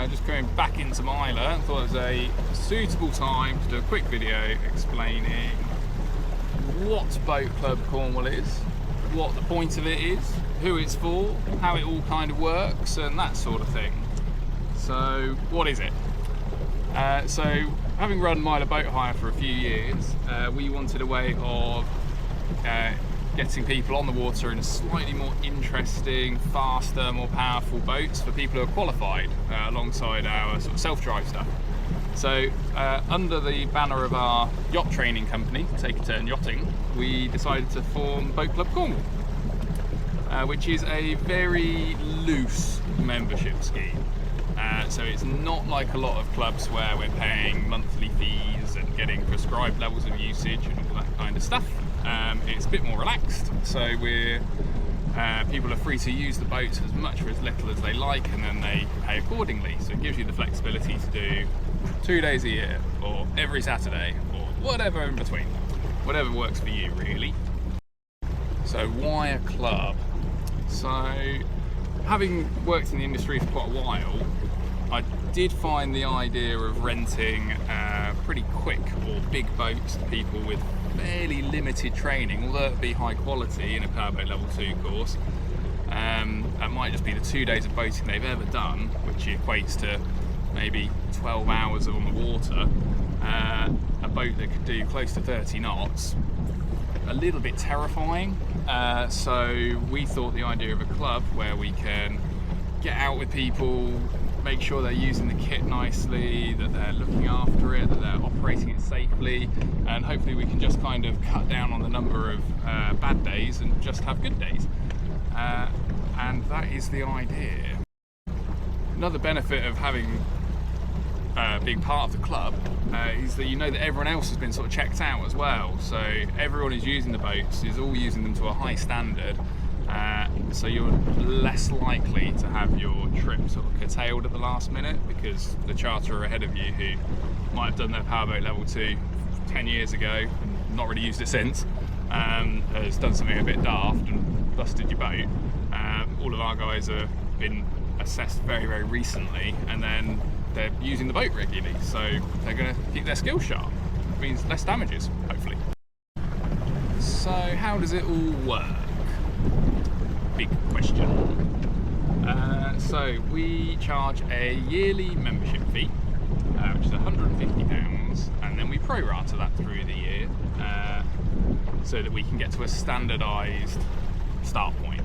Just going back into Mylor, thought it was a suitable time to do a quick video explaining what Boat Club Cornwall is, what the point of it is, who it's for, how it all kind of works, and that sort of thing. So, what is it? So, having run Mylor Boat Hire for a few years, we wanted a way of getting people on the water in slightly more interesting, faster, more powerful boats for people who are qualified alongside our sort of self-drive stuff. So under the banner of our yacht training company, Take a Turn Yachting, we decided to form Boat Club Cornwall, which is a very loose membership scheme. So it's not like a lot of clubs where we're paying monthly fees and getting prescribed levels of usage and all that kind of stuff. It's a bit more relaxed, so people are free to use the boats as much or as little as they like, and then they pay accordingly. So it gives you the flexibility to do 2 days a year, or every Saturday, or whatever in between. Whatever works for you, really. So why a club? So, having worked in the industry for quite a while, I did find the idea of renting pretty quick or big boats to people with fairly limited training, although it'd be high quality in a powerboat level 2 course. That might just be the 2 days of boating they've ever done, which equates to maybe 12 hours on the water. A boat that could do close to 30 knots, a little bit terrifying. So we thought the idea of a club where we can get out with people, make sure they're using the kit nicely, that they're looking after it, that they're operating it safely, and hopefully we can just kind of cut down on the number of bad days and just have good days. And that is the idea. Another benefit of having being part of the club is that you know that everyone else has been sort of checked out as well. So everyone who's using the boats is all using them to a high standard. So you're less likely to have your trip sort of curtailed at the last minute, because the charterer ahead of you, who might have done their powerboat level 2 10 years ago and not really used it since, has done something a bit daft and busted your boat. All of our guys have been assessed very, very recently, and then they're using the boat regularly, so they're going to keep their skills sharp. It means less damages, hopefully. So how does it all work? Big question. So we charge a yearly membership fee, which is £150, and then we pro-rata that through the year, so that we can get to a standardised start point.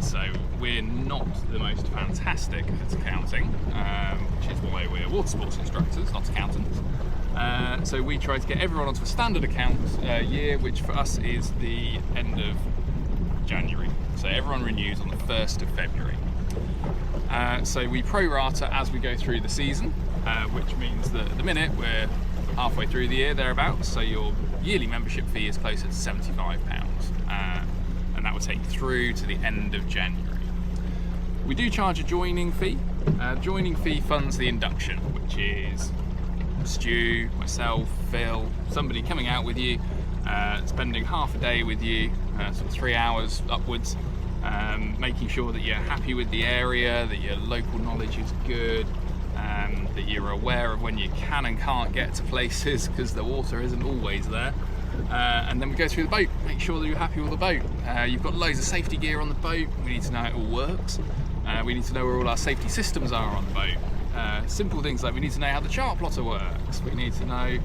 So we're not the most fantastic at accounting, which is why we're water sports instructors, not accountants. So we try to get everyone onto a standard account year, which for us is the end of January. So everyone renews on the 1st of February. So we pro-rata as we go through the season, which means that at the minute we're halfway through the year, thereabouts, so your yearly membership fee is closer to £75, and that will take you through to the end of January. We do charge a joining fee. Joining fee funds the induction, which is Stu, myself, Phil, somebody coming out with you, spending half a day with you, sort of 3 hours upwards, making sure that you're happy with the area, that your local knowledge is good, that you're aware of when you can and can't get to places, because the water isn't always there. And then we go through the boat, make sure that you're happy with the boat. You've got loads of safety gear on the boat. We need to know how it all works. We need to know where all our safety systems are on the boat. Simple things like we need to know how the chart plotter works. We need to know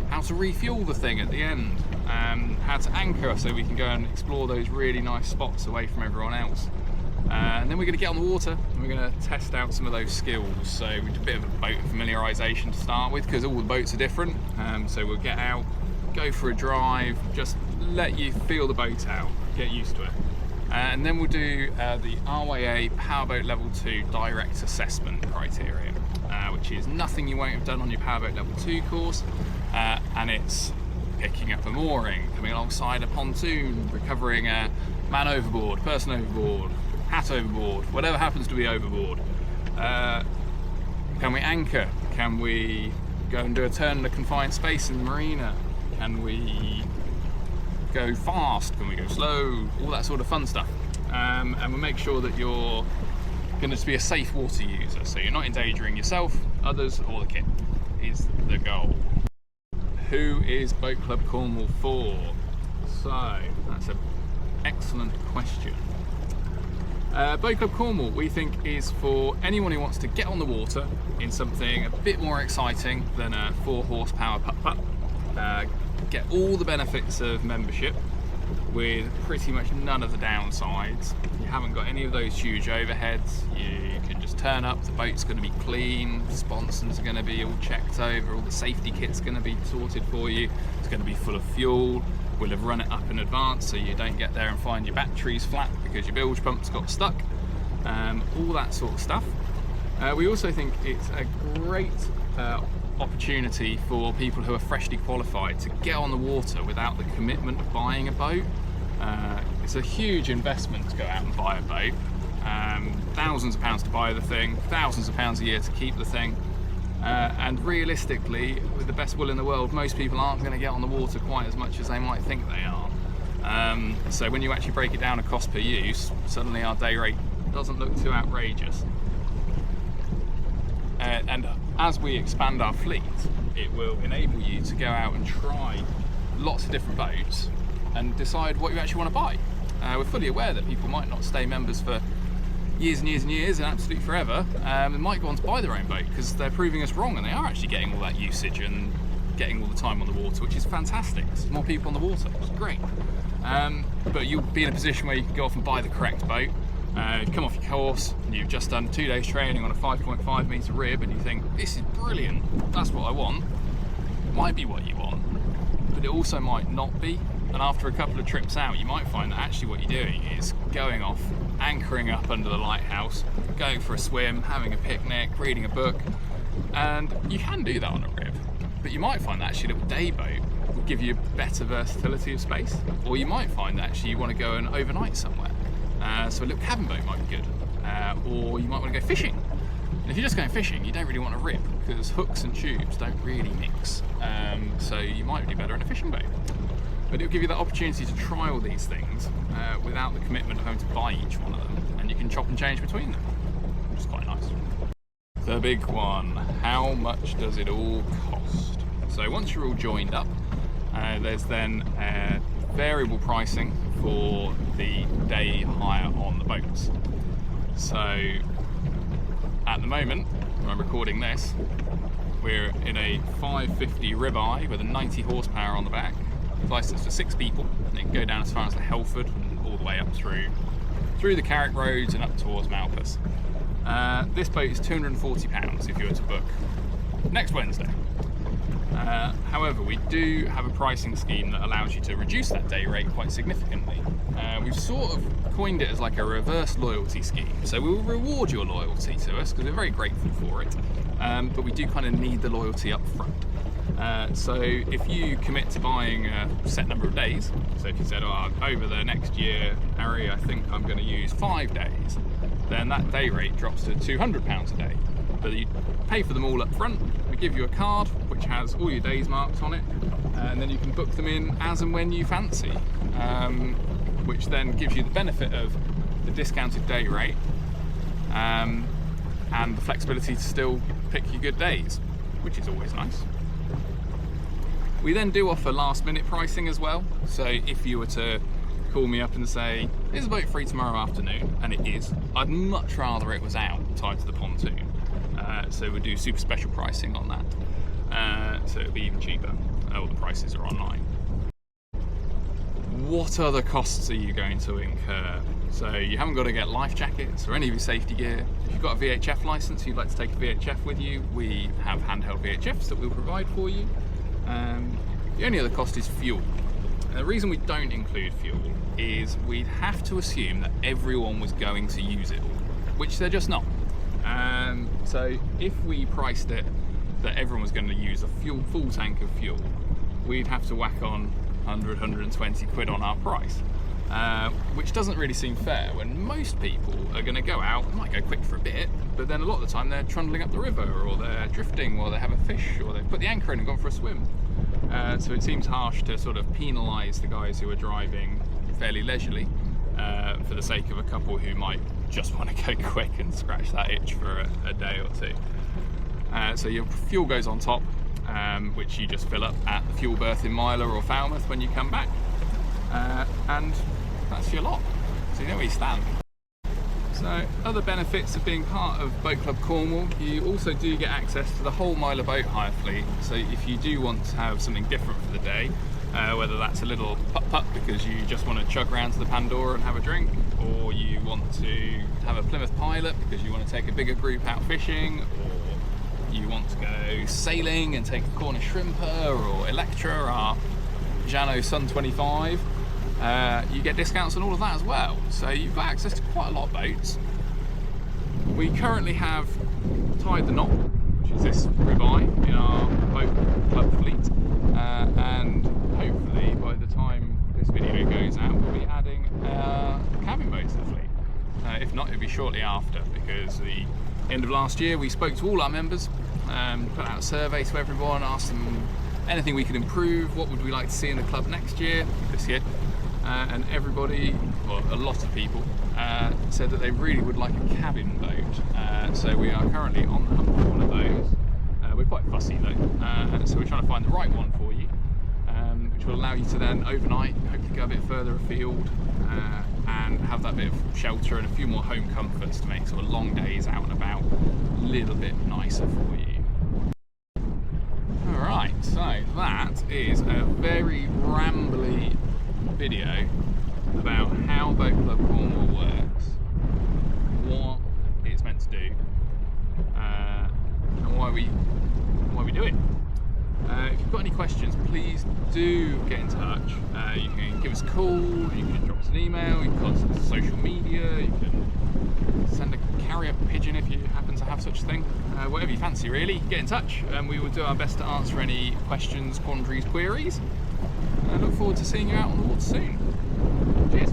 how to refuel the thing at the end, how to anchor so we can go and explore those really nice spots away from everyone else. And then we're going to get on the water and we're going to test out some of those skills. So we do a bit of a boat familiarisation to start with, because all the boats are different. So we'll get out, go for a drive, just let you feel the boat out, get used to it. And then we'll do the RYA Powerboat Level 2 Direct Assessment criteria, which is nothing you won't have done on your Powerboat Level 2 course, and it's picking up a mooring, coming alongside a pontoon, recovering a man overboard, person overboard, hat overboard, whatever happens to be overboard. Can we anchor? Can we go and do a turn in a confined space in the marina? Can we go fast? Can we go slow? All that sort of fun stuff. And we'll make sure that you're going to be a safe water user, so you're not endangering yourself, others, or the kit, is the goal. Who is Boat Club Cornwall for? So that's an excellent question. Boat Club Cornwall, we think, is for anyone who wants to get on the water in something a bit more exciting than a 4 horsepower putt-putt, get all the benefits of membership with pretty much none of the downsides. You haven't got any of those huge overheads. You can just turn up, the boat's going to be clean, the sponsons are going to be all checked over, all the safety kit's going to be sorted for you, it's going to be full of fuel. We'll have run it up in advance so you don't get there and find your batteries flat because your bilge pump's got stuck, all that sort of stuff. We also think it's a great opportunity for people who are freshly qualified to get on the water without the commitment of buying a boat. It's a huge investment to go out and buy a boat. Thousands of pounds to buy the thing, thousands of pounds a year to keep the thing. And realistically, with the best will in the world, most people aren't going to get on the water quite as much as they might think they are. So when you actually break it down a cost per use, suddenly our day rate doesn't look too outrageous. And as we expand our fleet, it will enable you to go out and try lots of different boats and decide what you actually want to buy. We're fully aware that people might not stay members for years and years and years and absolutely forever, and might go on to buy their own boat because they're proving us wrong and they are actually getting all that usage and getting all the time on the water, which is fantastic. There's more people on the water, which is great. But you'll be in a position where you can go off and buy the correct boat, come off your course, and you've just done 2 days training on a 5.5 metre rib and you think, this is brilliant, that's what I want. It might be what you want, but it also might not be. And after a couple of trips out, you might find that actually what you're doing is going off, anchoring up under the lighthouse, going for a swim, having a picnic, reading a book, and you can do that on a rib. But you might find that actually a little day boat will give you better versatility of space, or you might find that actually you want to go and overnight somewhere. So a little cabin boat might be good, or you might want to go fishing. And if you're just going fishing, you don't really want a rib because hooks and tubes don't really mix. So you might do better in a fishing boat. But it'll give you that opportunity to try all these things without the commitment of having to buy each one of them, and you can chop and change between them, which is quite nice. The big one, how much does it all cost? So once you're all joined up, there's then variable pricing for the day hire on the boats. So at the moment, when I'm recording this, we're in a 550 ribeye with a 90 horsepower on the back. Licensed for 6 people, and it can go down as far as the Helford and all the way up through the Carrick roads and up towards Malpas. This boat is £240 if you were to book next Wednesday. However, we do have a pricing scheme that allows you to reduce that day rate quite significantly. We've sort of coined it as like a reverse loyalty scheme. So we will reward your loyalty to us because we're very grateful for it, but we do kind of need the loyalty up front. So if you commit to buying a set number of days, so if you said, oh, over the next year, Harry, I think I'm going to use 5 days, then that day rate drops to £200 a day. But you pay for them all up front, we give you a card which has all your days marked on it, and then you can book them in as and when you fancy, which then gives you the benefit of the discounted day rate and the flexibility to still pick your good days, which is always nice. We then do offer last minute pricing as well, so if you were to call me up and say, is a boat free tomorrow afternoon, and it is, I'd much rather it was out tied to the pontoon. So we'll do super special pricing on that, so it'll be even cheaper. All the prices are online. What other costs are you going to incur? So you haven't got to get life jackets or any of your safety gear. If you've got a VHF license, you'd like to take a VHF with you, we have handheld VHFs that we'll provide for you. The only other cost is fuel. And the reason we don't include fuel is we'd have to assume that everyone was going to use it all, which they're just not. So if we priced it that everyone was going to use a full tank of fuel, we'd have to whack on 100, 120 quid on our price, which doesn't really seem fair when most people are going to go out, they might go quick for a bit, but then a lot of the time they're trundling up the river, or they're drifting, or they have a fish, or they've put the anchor in and gone for a swim. So it seems harsh to sort of penalise the guys who are driving fairly leisurely for the sake of a couple who might just want to go quick and scratch that itch for a day or two. So your fuel goes on top, which you just fill up at the fuel berth in Mylor or Falmouth when you come back, and that's your lot, so you know where you stand. So other benefits of being part of Boat Club Cornwall, you also do get access to the whole Mylor boat hire fleet. So if you do want to have something different for the day, whether that's a little putt-putt because you just want to chug around to the Pandora and have a drink, or you want to have a Plymouth Pilot because you want to take a bigger group out fishing, or you want to go sailing and take a Cornish shrimper, or Electra, our Jano Sun 25, you get discounts on all of that as well. So you've got access to quite a lot of boats. We currently have tied the knot, which is this ribeye, in our Boat Club fleet, and hopefully by the time this video goes out we'll be adding cabin boats to the fleet. If not, it'll be shortly after, because the end of last year we spoke to all our members, put out a survey to everyone, asked them anything we could improve, what would we like to see in the club this year, and everybody, well, a lot of people, said that they really would like a cabin boat. So we are currently on the hunt for one of those. We're quite fussy though, so we're trying to find the right one for you, which will allow you to then overnight, hopefully go a bit further afield, and have that bit of shelter and a few more home comforts to make sort of long days out and about a little bit nicer for you. Alright, so that is a very rambly video about how Boat Club Cornwall works, what it's meant to do, and why we do it. If you've got any questions, please do get in touch. You can give us a call, you can drop us an email, you can contact us on social media, you can send a carrier pigeon if you happen to have such a thing. Whatever you fancy really, get in touch and we will do our best to answer any questions, quandaries, queries. I look forward to seeing you out on the water soon. Cheers.